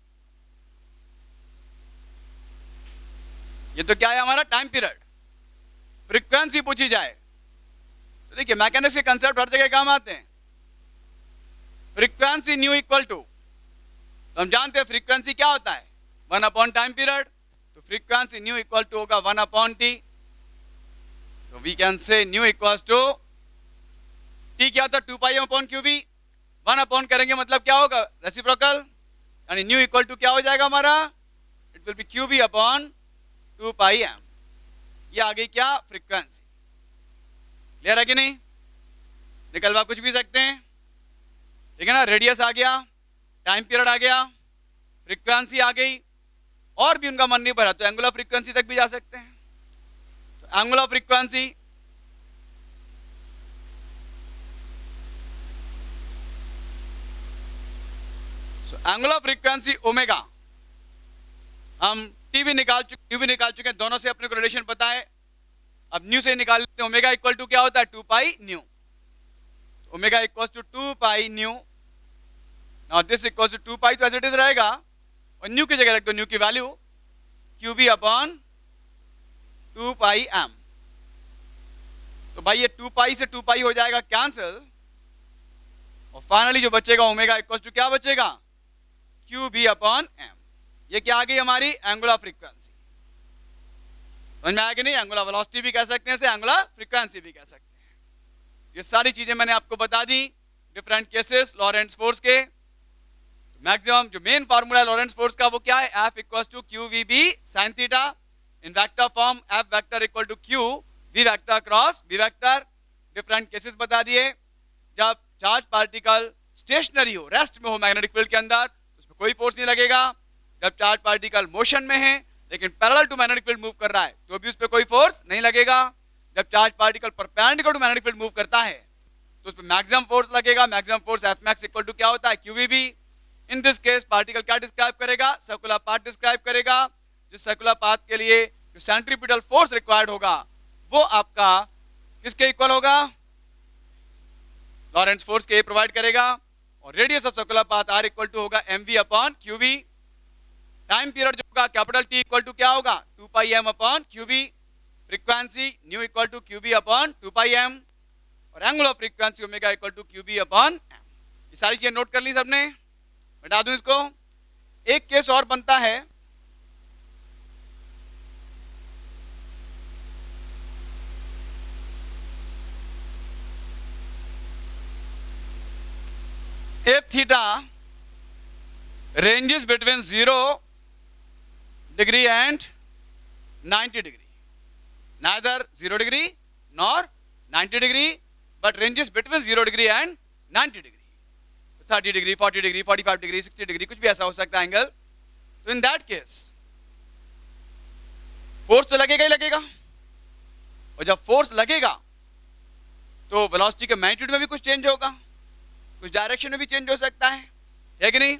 ये तो क्या है हमारा टाइम पीरियड, फ्रीक्वेंसी पूछी जाए, तो देखिए मैकेनिक्स के कंसेप्ट हर जगह काम आते हैं। फ्रीक्वेंसी न्यू इक्वल टू, तो हम जानते हैं फ्रीक्वेंसी क्या होता है, 1 अपॉन टाइम पीरियड। तो फ्रीक्वेंसी न्यू इक्वल टू होगा 1 अपॉन टी। तो we can say nu equals to, T क्या था, 2 pi M upon QB, 1 upon करेंगे मतलब क्या होगा, रेसिप्रोकल, यानी न्यू इक्वल टू क्या हो जाएगा हमारा, it will be QB upon 2 pi M. ये आ गई क्या, फ्रीक्वेंसी। क्लियर है कि नहीं, निकलवा कुछ भी सकते हैं, ठीक है ना। रेडियस आ गया, टाइम पीरियड आ गया, फ्रीक्वेंसी आ गई, और भी उनका मन नहीं भरा तो एंगुलर फ्रीक्वेंसी तक भी जा सकते हैं। तो angular frequency, angular frequency omega, हम टी भी निकाल चुके, यू भी निकाल चुके हैं, दोनों से अपने को रिलेशन पता है। अब न्यू से निकाल लेते हैं, ओमेगा इक्वल टू क्या होता है, 2 pi nu. Omega equal to 2 pi nu, now this equal to 2 pi, तो एज इट इज रहेगा, और न्यू की जगह रख दो न्यू की value QB upon 2 pi M. तो भाई ये 2 पाई से 2 पाई हो जाएगा कैंसिल, और फाइनली जो बचेगा ओमेगा इक्वल टू क्या बचेगा, क्यूबी अपॉन एम। ये क्या आ गई हमारी एंगुलर फ्रीक्वेंसी। समझ में आया कि नहीं, एंगुलर वेलोसिटी भी कह सकते हैं, एंगुलर फ्रीक्वेंसी भी कह सकते हैं। ये सारी चीजें मैंने आपको बता दी, डिफरेंट केसेस लॉरेंट्ज फोर्स के। मैक्सिमम जो मेन फार्मूला है लॉरेंट्ज फोर्स का वो क्या है, F equals to Q V B sine theta. In vector form F vector equal to Q V vector cross B vector. Different cases बता दिए, जब चार्ज पार्टिकल स्टेशनरी हो, रेस्ट में हो मैग्नेटिक फील्ड के अंदर, उसमें कोई फोर्स नहीं लगेगा। जब चार्ज पार्टिकल मोशन में है लेकिन parallel to magnetic field move कर रहा है तो भी उस पर कोई फोर्स नहीं लगेगा। जब charge particle perpendicular to magnetic field move करता है तो उसमें मैक्सिमम फोर्स लगेगा। Maximum force F max equal to क्या होता है, QVB। In this case particle क्या डिस्क्राइब करेगा, सर्कुलर पाथ डिस्क्राइब करेगा। जिस सर्कुलर पाथ के लिए जो सेंट्रीपिटल फोर्स रिक्वायर्ड होगा वो आपका किसके इक्वल होगा, लॉरेंट्ज फोर्स के प्रोवाइड करेगा। और radius of circular path R equal to होगा mv upon QV। Time period जो होगा कैपिटल T इक्वल टू क्या होगा, 2 pi m upon QB। Frequency nu equal to QB upon 2 pi m, और angular frequency omega equal to QB upon m। ये सारी चीजें नोट कर ली सबने, बता दूं इसको। एक केस और बनता है, if theta ranges between 0 degree and 90 degree, neither 0 degree nor 90 degree, but ranges between 0 degree and 90 degree, 30 degree, 40 degree, 45 degree, 60 degree, कुछ भी ऐसा हो सकता है एंगल. तो इन दैट केस फोर्स तो लगेगा ही लगेगा, और जब फोर्स लगेगा तो वेलोसिटी के मैग्नीट्यूड में भी कुछ चेंज होगा, कुछ डायरेक्शन में भी चेंज हो सकता है कि नहीं.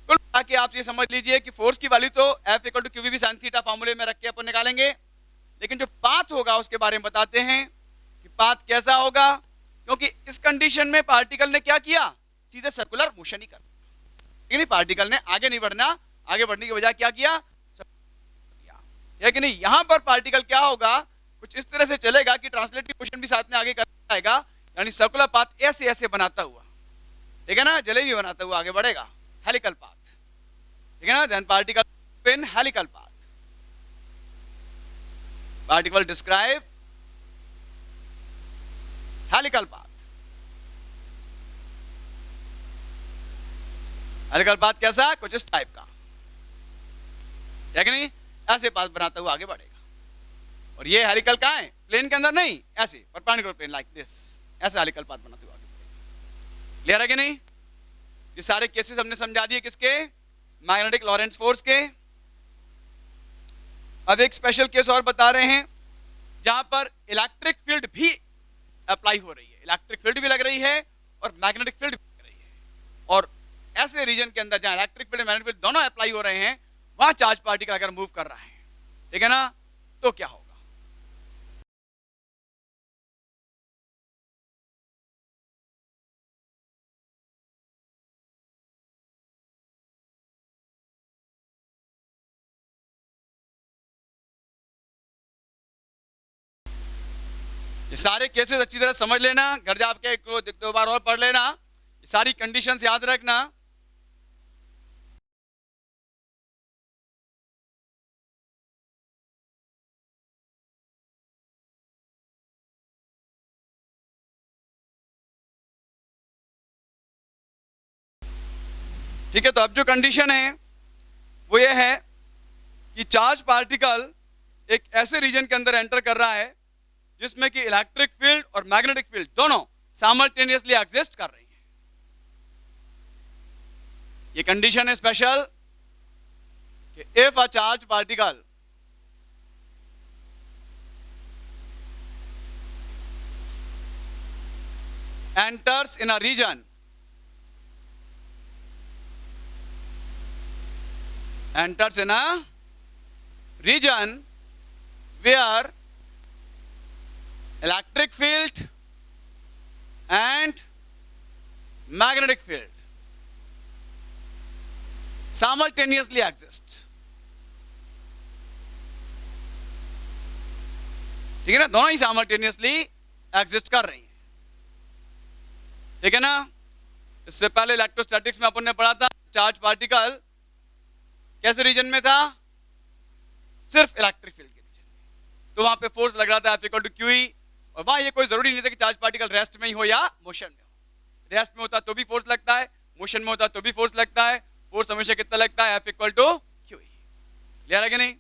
कुल मिला के आप ये समझ लीजिए कि फोर्स की वैल्यू तो F equal to Q V sine theta फॉर्मूले में रख के अपन निकालेंगे, लेकिन जो पाथ होगा उसके बारे में बताते हैं कि पाथ कैसा होगा, क्योंकि इस कंडीशन में पार्टिकल ने क्या किया, सीधे सर्कुलर मोशन ही कर, लेकिन पार्टिकल ने आगे नहीं बढ़ना, आगे बढ़ने की बजाय क्या किया, है कि नहीं. यहां पर पार्टिकल क्या होगा, कुछ इस तरह से चलेगा कि ट्रांसलेटिव मोशन भी साथ में आगे करता आएगा, यानी सर्कुलर पाथ ऐसे ऐसे बनाता हुआ, ठीक है ना, जलेबी बनाता हुआ आगे बढ़ेगा, हेलिकल पाथ, ठीक है ना. Then particle in helical path, particle describe helical path. Helical path कैसा, कुछ इस टाइप का, है कि नहीं, ऐसे पाथ बनाता हुआ आगे बढ़ेगा. और ये हेलिकल कहाँ है, प्लेन के अंदर नहीं, ऐसे परपेंडिकुलर प्लेन लाइक दिस, ऐसे हेलिकल पाथ बनाते हुआ आगे बढ़ेगा. क्लियर है कि नहीं. ये सारे केसेस हमने समझा दिए किसके, मैग्नेटिक लॉरेंट्ज फोर्स के. अब एक स्पेशल केस और बता रहे हैं जहां पर इलेक्ट्रिक फील्ड भी अप्लाई हो रही है, इलेक्ट्रिक फील्ड भी लग रही है और मैग्नेटिक फील्ड भी लग रही है. और ऐसे रीजन के अंदर जहां इलेक्ट्रिक फील्ड मैग्नेटिक फील्ड दोनों अप्लाई हो रहे हैं, वहां चार्ज पार्टिकल अगर मूव कर रहा है, ठीक है ना, तो क्या होगा. ये सारे केसेस अच्छी तरह समझ लेना, घर जाके एक दो बार और पढ़ लेना, ये सारी कंडीशंस याद रखना. ठीक है, तो अब जो कंडीशन है वो ये है कि चार्ज पार्टिकल एक ऐसे रीजन के अंदर एंटर कर रहा है जिसमें कि इलेक्ट्रिक फील्ड और मैग्नेटिक फील्ड दोनों साइमल्टेनियसली एग्जिस्ट कर रही हैं. ये कंडीशन है स्पेशल कि if a charge particle enters in a region where electric field and magnetic field simultaneously exist. ठीक है ना, दोनों ही simultaneously exist कर रही हैं, ठीक है ना. इससे पहले इलेक्ट्रोस्टैटिक्स में अपन ने पढ़ा था चार्ज पार्टिकल कैसे रीजन में था, सिर्फ इलेक्ट्रिक फील्ड के रीजन में, तो वहां पे फोर्स लग रहा था F equal to Q E, और वहां ये कोई जरूरी नहीं था कि चार्ज पार्टिकल रेस्ट में ही हो या मोशन में हो. रेस्ट में होता तो भी फोर्स लगता है, मोशन में होता तो भी फोर्स लगता है. फोर्स हमेशा कितना लगता है, F equal to Q E. Clear है कि नहीं.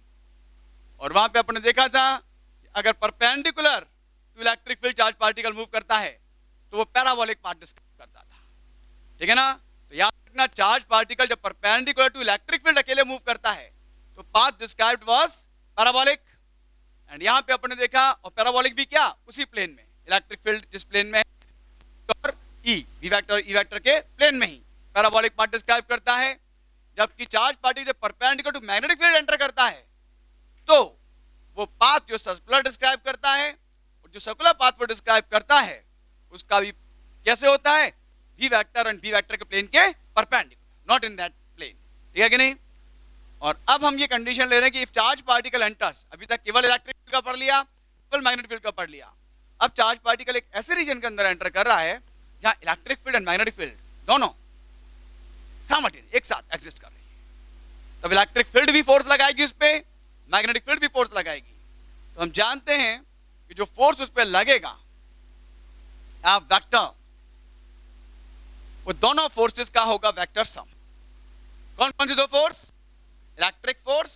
और वहां पे अपन ने देखा था अगर perpendicular to electric field charge particle move करता है तो वो पैराबोलिक पाथ डिस्क्राइब करता था, ठीक है ना. तो याद रखना, चार्ज पार्टिकल जब परपेंडिकुलर टू इलेक्ट्रिक फील्ड अकेले मूव करता है तो path described was parabolic. And यहां पे अपन ने देखा, और पैराबोलिक भी क्या, उसी प्लेन में, इलेक्ट्रिक फील्ड जिस प्लेन में है और E V vector E vector के प्लेन में ही पैराबोलिक पाथ डिस्क्राइब करता है. जबकि चार्ज पार्टिकल जब perpendicular to magnetic field enter करता है तो वो पाथ जो सर्कुलर डिस्क्राइब करता है, और जो सर्कुलर पाथ वो डिस्क्राइब करता है उसका भी कैसे होता है, V vector and B vector के प्लेन के perpendicular, not in that plane. ठीक है कि नहीं. और अब हम ये कंडीशन ले रहे हैं कि इफ चार्ज पार्टिकल एंटर्स, अभी तक केवल इलेक्ट्रिक फील्ड का पढ़ लिया, केवल मैग्नेटिक फील्ड का पढ़ लिया. अब चार्ज पार्टिकल एक ऐसे रीजन के अंदर एंटर कर रहा है जहां electric field and magnetic field दोनों साइमल्टेनियस एक साथ एग्जिस्ट कर रही है. तब इलेक्ट्रिक फील्ड भी फोर्स लगाएगी उस पर, मैग्नेटिक फील्ड भी फोर्स लगाएगी. तो हम जानते हैं कि जो फोर्स उस पर लगेगा, आप वेक्टर वो दोनों फोर्सेस का होगा वेक्टर सम। कौन कौन से दो फोर्स? इलेक्ट्रिक फोर्स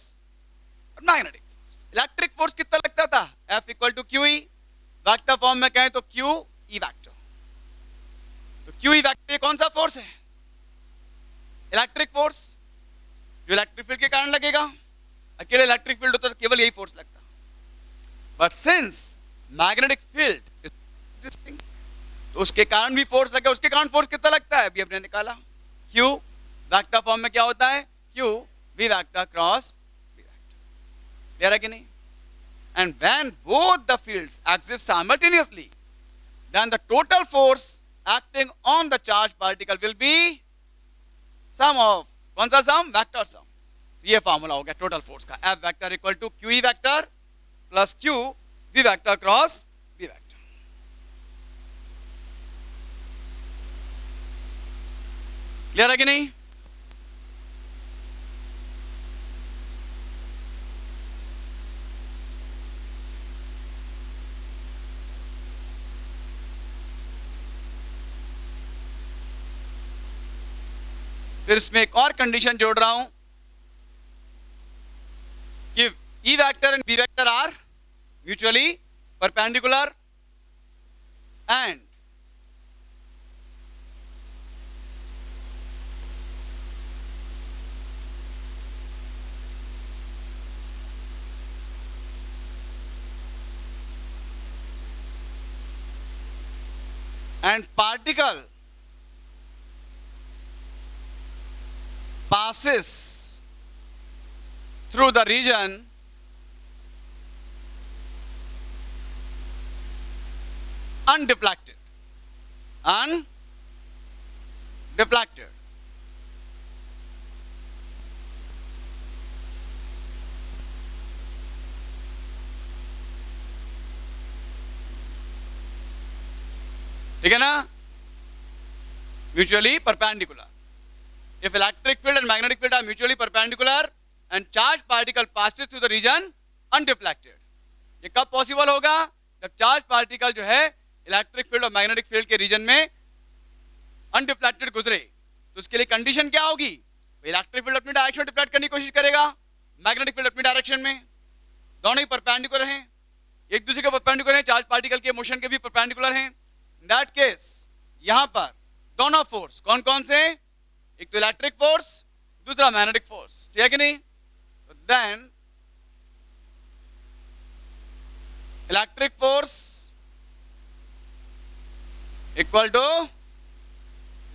और मैग्नेटिक फोर्स। इलेक्ट्रिक फोर्स कितना लगता था? F equal to Q E, vector form में कहें तो क्यू ई वेक्टर। तो क्यू ई वेक्टर ये कौन सा फोर्स है? इलेक्ट्रिक फोर्स, जो इलेक्ट्रिक फील्ड के कारण लगेगा। अकेले इलेक्ट्रिक फील्ड होता तो केवल यही फोर्स लगता, but since magnetic field is existing तो उसके कारण भी फोर्स लगे। उसके कारण फोर्स कितना लगता है? अभी हमने निकाला। क्यू वेक्टर फॉर्म में क्या होता है? Q V vector cross V vector. Clear है कि नहीं? And when both the fields exist simultaneously then the total force acting on the charged particle will be sum of, कौन सा सम? Vector sum. ये फॉर्मूला हो गया टोटल फोर्स का, F vector equal to Q E vector plus Q V vector cross V vector. Clear है कि नहीं? फिर इसमें एक और कंडीशन जोड़ रहा हूं कि E vector and B vector are mutually perpendicular and particle passes through the region undeflected. ठीक है ना? Mutually perpendicular. If electric field and magnetic field are mutually perpendicular and charged particle passes through the region undeflected. ये कब पॉसिबल होगा? जब चार्ज पार्टिकल जो है इलेक्ट्रिक फील्ड और मैग्नेटिक फील्ड के रीजन में अनडिफ्लेक्टेड गुजरे। तो उसके लिए कंडीशन क्या होगी? इलेक्ट्रिक फील्ड अपनी डायरेक्शन में डिफ्लेक्ट करने की कोशिश करेगा, मैग्नेटिक फील्ड अपनी डायरेक्शन में, दोनों ही परपेंडिकुलर हैं, एक दूसरे के परपेंडिकुलर हैं, चार्ज पार्टिकल के मोशन के भी परपेंडिकुलर हैं। इन दैट केस यहां पर दोनों फोर्स कौन कौन से? एक तो इलेक्ट्रिक फोर्स, दूसरा मैग्नेटिक फोर्स, ठीक है कि नहीं? तो then electric force equal to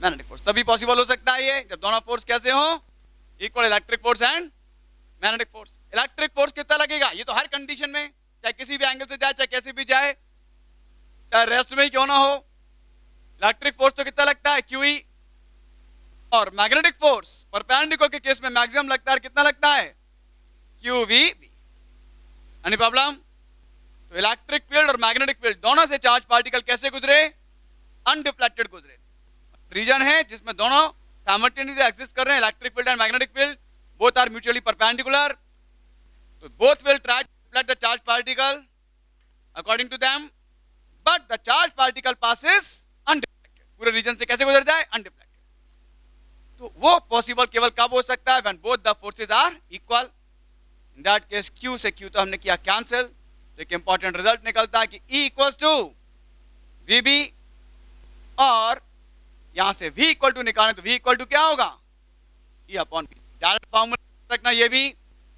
magnetic force तभी पॉसिबल हो सकता है ये जब दोनों फोर्स कैसे हो? Equal electric force and magnetic force. Electric force कितना लगेगा? ये तो हर कंडीशन में, चाहे किसी भी एंगल से जाए, चाहे कैसे भी जाए, चाहे रेस्ट में ही क्यों ना हो, इलेक्ट्रिक फोर्स तो कितना लगता है? Q E. और मैग्नेटिक फोर्स परपेंडिकुलर के केस में मैक्सिमम लगता है, कितना लगता है? Q V B. Any problem? तो इलेक्ट्रिक फील्ड और मैग्नेटिक फील्ड दोनों से चार्ज पार्टिकल कैसे गुजरे? अनडिफ्लेक्टेड गुजरे। रीजन है जिसमें दोनों साइमल्टेनियसली एग्जिस्ट कर रहे हैं, electric field and magnetic field, both are mutually perpendicular, तो both will try to deflect the charge particle according to them, but the charge particle passes undeflected. पूरे रीजन से कैसे गुजर जाए? अनडिफ्लेक्टेड। तो वो पॉसिबल केवल कब हो सकता है? When both the forces are equal. In that case Q से क्यू तो हमने किया कैंसिल, तो एक इंपॉर्टेंट रिजल्ट निकलता है कि E equal to V B, और यहां से V इक्वल टू निकालें तो V इक्वल टू क्या होगा? E upon B। Direct formula रखना, ये भी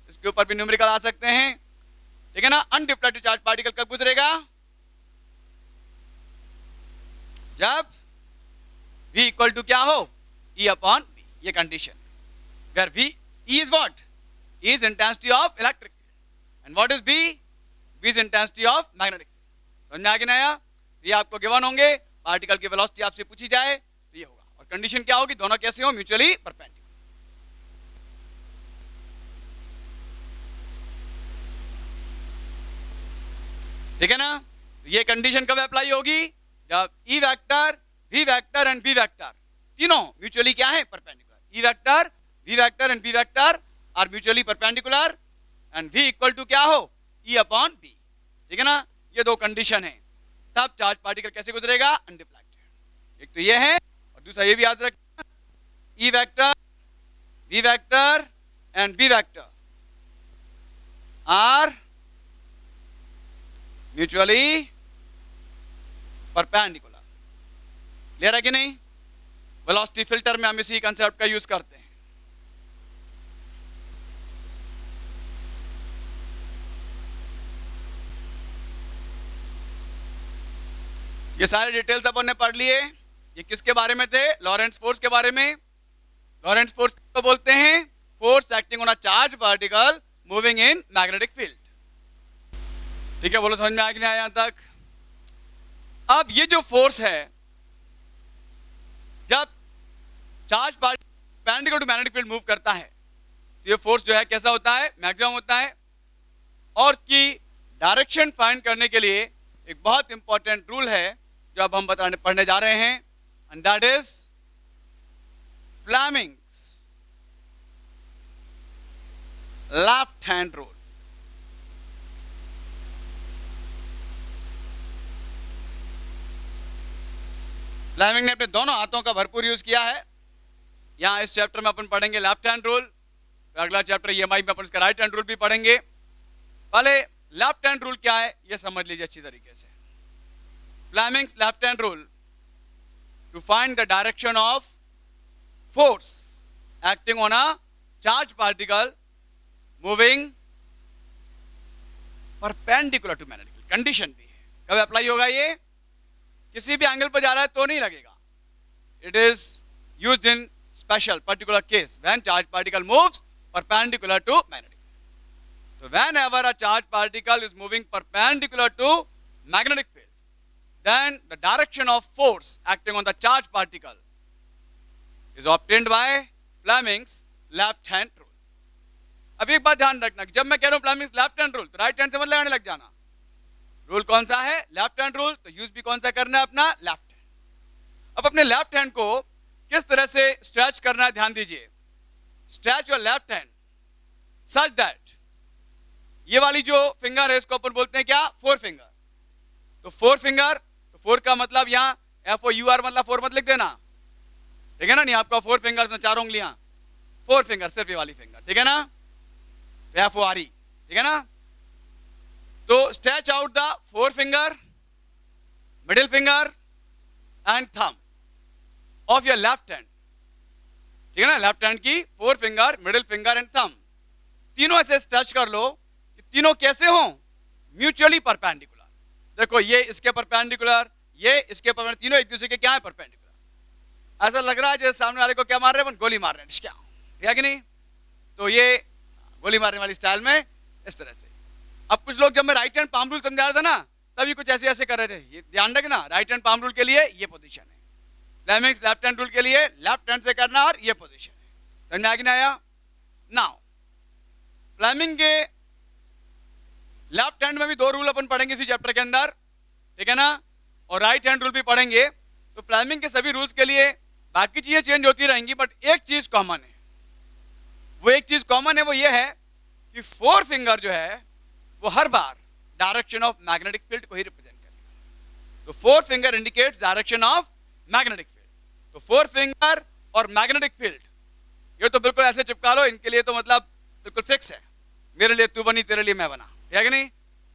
इसके ऊपर भी न्यूमेरिकल आ सकते हैं, ठीक है ना? अनडिफ्लेक्टेड चार्ज पार्टिकल कब गुजरेगा? जब V इक्वल टू क्या हो? E upon B। ये condition where V, E is what? E is intensity of electric field and what is B? B is intensity of magnetic field. समझ में आ गया नया? ये आपको गिवन होंगे, पार्टिकल की वेलोसिटी आपसे पूछी जाए तो ये होगा, और कंडीशन क्या होगी? दोनों कैसे हो? Mutually perpendicular. ठीक है ना? ये कंडीशन कब अप्लाई होगी? जब E vector, V vector and B vector तीनों म्यूचुअली क्या है? Perpendicular. E vector, V vector and B vector are mutually perpendicular and V equal to क्या हो? E upon B। ठीक है ना? ये दो कंडीशन है, तब चार्ज पार्टिकल कैसे गुजरेगा? अनडिफ्लेक्टेड। एक तो ये है, और और दूसरा ये भी याद रखना, E vector, V vector and B vector are mutually perpendicular. Clear है कि नहीं? वेलोसिटी फिल्टर में हम इसी कंसेप्ट का यूज करते हैं। ये सारे डिटेल्स अपन ने पढ़ लिए। ये किसके बारे में थे? लॉरेंट्ज फोर्स के बारे में। लॉरेंट्ज फोर्स को बोलते हैं force acting on a charge particle moving in magnetic field. ठीक है, बोलो समझ में आ गया यहां तक? अब ये जो फोर्स है, जब charge particle perpendicular to magnetic field move करता है तो ये फोर्स जो है कैसा होता है? मैक्सिमम होता है। और इसकी डायरेक्शन फाइंड करने के लिए एक बहुत इंपॉर्टेंट रूल है जो अब हम पढ़ने जा रहे हैं, and that is Fleming's left hand rule. Fleming ने अपने दोनों हाथों का भरपूर यूज किया है। यहां इस चैप्टर में अपन पढ़ेंगे लेफ्ट हैंड रूल, अगला चैप्टर ईएमआई में अपन इसका राइट हैंड रूल भी पढ़ेंगे। पहले लेफ्ट हैंड रूल क्या है ये समझ लीजिए अच्छी तरीके से। Fleming's left hand rule to find the direction of force acting on a charge particle moving perpendicular to magnetic field. Condition भी है, कब अप्लाई होगा ये? किसी भी एंगल पर जा रहा है तो नहीं लगेगा। It is used in special particular case when charge particle moves perpendicular to magnetic field. So whenever a charged particle is moving perpendicular to magnetic field, then the direction of force acting on the charged particle is obtained by Fleming's left hand rule. अब एक बात ध्यान रखना, जब मैं कह रहा हूं Fleming's left hand rule तो राइट हैंड से मत लगाने लग जाना। रूल कौन सा है? Left hand rule. तो यूज भी कौन सा करना है? अपना लेफ्ट हैंड। अब अपने लेफ्ट हैंड को किस तरह से स्ट्रेच करना है ध्यान दीजिए। Stretch your left hand such that ये वाली जो फिंगर है इसको अपन बोलते हैं क्या? Four finger. तो फोर फिंगर, तो फोर का मतलब यहाँ FOUR मतलब फोर मत लिख देना, ठीक है ना? नहीं, आपका फोर फिंगर में चार उंगलियां, फोर फिंगर सिर्फ ये वाली फिंगर, ठीक है ना? FORE, ठीक है ना? तो stretch out the four finger, middle finger and thumb of your left hand, ठीक है ना? लेफ्ट हैंड की four finger, middle finger and thumb तीनों ऐसे स्ट्रेच कर लो। तीनों कैसे हो? Mutually perpendicular. देखो ये इसके परपेंडिकुलर, ये इसके परपेंडिकुलर, तीनों एक दूसरे के क्या है? परपेंडिकुलर। ऐसा लग रहा है जैसे सामने वाले को क्या मार रहे हैं? गोली मार रहे हैं, क्या? ठीक है कि नहीं? तो ये गोली मारने वाली स्टाइल में इस तरह से। अब कुछ लोग, जब मैं राइट हैंड पाम रूल समझा रहा था ना, तभी कुछ ऐसे ऐसे कर रहे थे। ये ध्यान रखना, राइट हैंड पाम रूल के लिए ये पोजीशन है, फ्लेमिंग्स लेफ्ट हैंड रूल के लिए लेफ्ट हैंड से करना और ये पोजीशन है। समझ में आ गया? आया? नाउ फ्लेमिंग के लेफ्ट हैंड में भी दो रूल अपन पढ़ेंगे इसी चैप्टर के अंदर, ठीक है ना? और राइट हैंड रूल भी पढ़ेंगे। तो फ्लेमिंग के सभी रूल्स के लिए बाकी चीजें चेंज होती रहेंगी, बट एक चीज कॉमन है। वो एक चीज कॉमन है, वो ये है कि फोर फिंगर जो है वो हर बार डायरेक्शन ऑफ मैग्नेटिक फील्ड को ही रिप्रेजेंट करेगा। तो four finger indicates direction of magnetic field. तो फोर फिंगर और मैग्नेटिक फील्ड ये तो बिल्कुल ऐसे चिपका लो, इनके लिए तो मतलब बिल्कुल फिक्स है। मेरे लिए तू बनी, तेरे लिए मैं बना, है कि नहीं?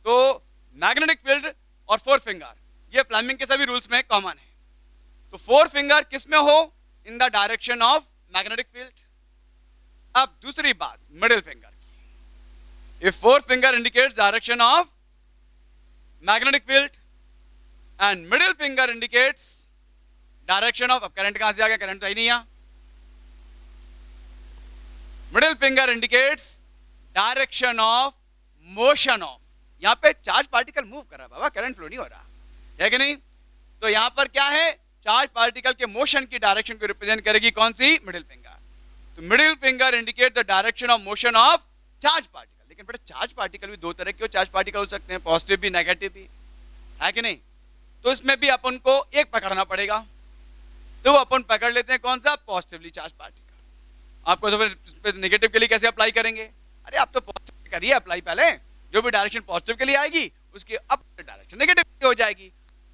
तो मैग्नेटिक फील्ड और फोर फिंगर ये फ्लेमिंग के सभी रूल्स में कॉमन है। तो फोर फिंगर किस में हो? इन the direction of magnetic field. अब दूसरी बात मिडिल फिंगर की। If four finger indicates direction of magnetic field and middle finger indicates direction of, अब करंट कहां से आ गया? करंट तो ही नहीं है। Middle finger indicates direction of motion of, यहां पे चार्ज पार्टिकल मूव कर रहा है बाबा, करंट फ्लो नहीं हो रहा, है कि नहीं? तो यहां पर क्या है? चार्ज पार्टिकल के मोशन की डायरेक्शन को रिप्रेजेंट करेगी कौन सी? Middle finger. तो middle finger indicate the direction of motion of charge particle. लेकिन बेटा चार्ज पार्टिकल भी दो तरह के चार्ज पार्टिकल हो सकते हैं, पॉजिटिव भी नेगेटिव भी, है कि नहीं? तो इसमें भी अपन को एक पकड़ना पड़ेगा। तो वो अपन पकड़ लेते हैं कौन सा? Positively charge particle. आपको तो फिर नेगेटिव के लिए कैसे अप्लाई करेंगे? अरे आप तो पॉजिटिव करिए अप्लाई, पहले जो भी डायरेक्शन पॉजिटिव के लिए आएगी उसकी अपोजिट डायरेक्शन नेगेटिव हो जाएगी।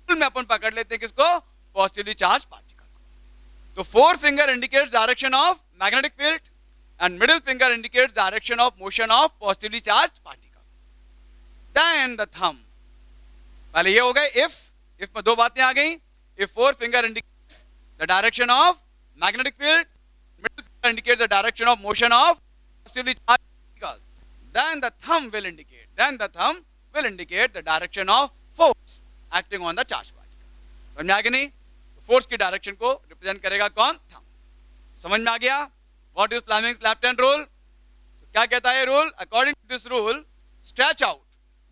में अपन पकड़ लेते हैं किसको? पॉजिटिवली चार्ज पार्टिकल को। तो four finger indicates direction of magnetic field and middle finger indicates direction of motion of positively charge particle. Then the thumb, पहले ये हो गए इफ में दो बातें आ गई। If four finger indicates the direction of magnetic field, middle finger indicates the direction of motion of positively charged particles, then the thumb will indicate the direction of force acting on the charged particle. समझ में आ गया नहीं? फोर्स की डायरेक्शन को रिप्रेजेंट करेगा कौन? थंब। समझ में आ गया? What is Fleming's left hand rule? तो क्या कहता है rule? According to this rule, stretch out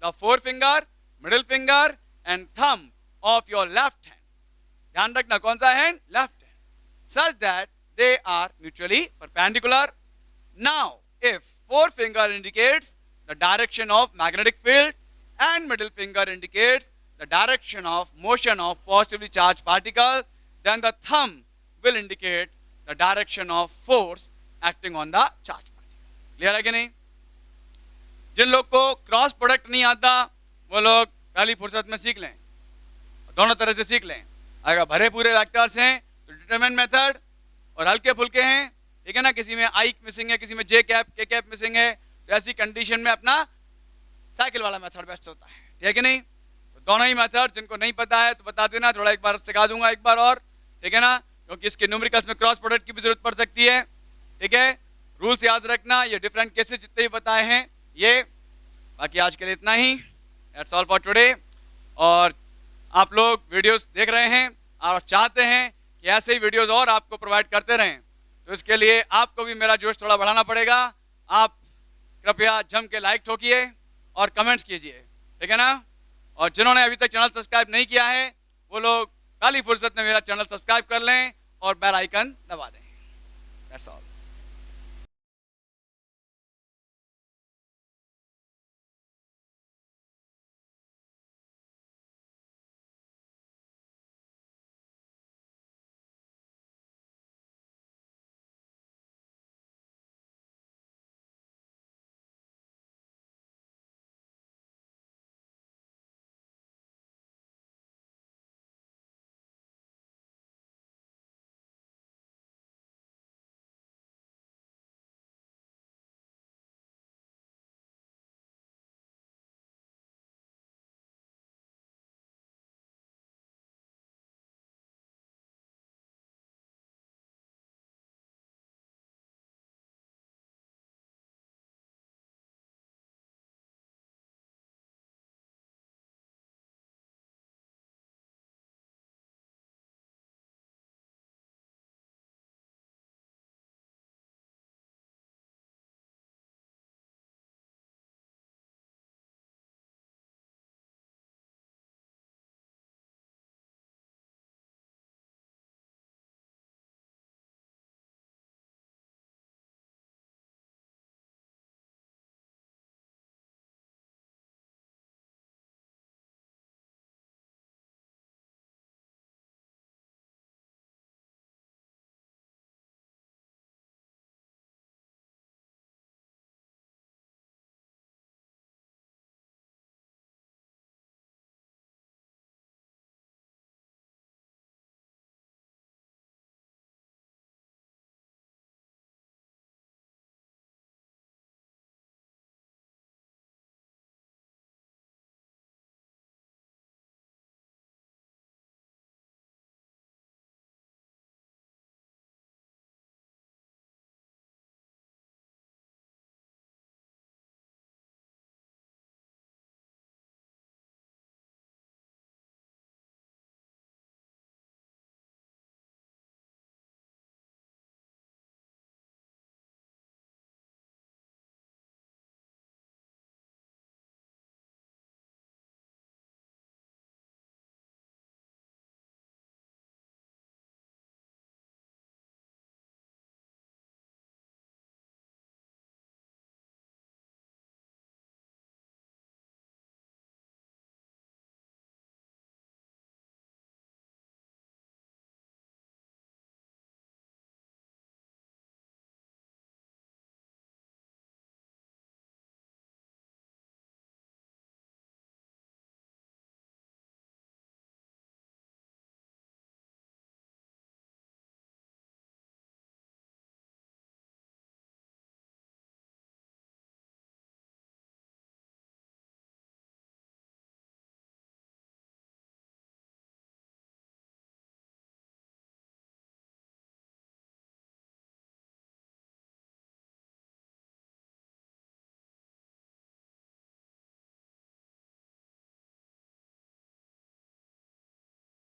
the four finger, middle finger and thumb of your left hand. ध्यान रखना कौन सा hand? Left hand. Such that they are mutually perpendicular. Now, if forefinger indicates the direction of magnetic field and middle finger indicates the direction of motion of positively charged particle, then the thumb will indicate the direction of force acting on the charged particle. Clear है कि नहीं? जिन लोग को क्रॉस प्रोडक्ट नहीं आता वो लोग पहली फुर्सत में सीख लें, दोनों तरह से सीख लें। अगर भरे पूरे वेक्टर्स हैं तो डिटरमिनेंट मेथड, और हल्के फुल्के हैं, ठीक है ना, किसी में आई मिसिंग है, किसी में जे कैप के कैप मिसिंग है, तो ऐसी कंडीशन में अपना साइकिल वाला मेथड बेस्ट होता है, ठीक है कि नहीं? तो दोनों ही मेथड, जिनको नहीं पता है तो बता देना, थोड़ा एक बार सिखा दूंगा एक बार और, ठीक है ना, क्योंकि इसके न्यूमेरिकल्स में क्रॉस प्रोडक्ट की भी जरूरत पड़ सकती है, ठीक है? रूल्स याद रखना, ये डिफरेंट केसेस जितने भी बताए हैं ये। बाकी आज के लिए इतना ही, दैट्स ऑल फॉर टुडे। और आप लोग वीडियोस देख रहे हैं और चाहते हैं कि ऐसे ही वीडियोस और आपको प्रोवाइड करते रहें, तो इसके लिए आपको भी मेरा जोश थोड़ा बढ़ाना पड़ेगा। आप कृपया जम के लाइक ठोकिए और कमेंट्स कीजिए, ठीक है ना? और जिन्होंने अभी तक चैनल सब्सक्राइब नहीं किया है वो लोग खाली फुर्सत में मेरा चैनल सब्सक्राइब कर लें और बेल आइकन दबा दें। That's all.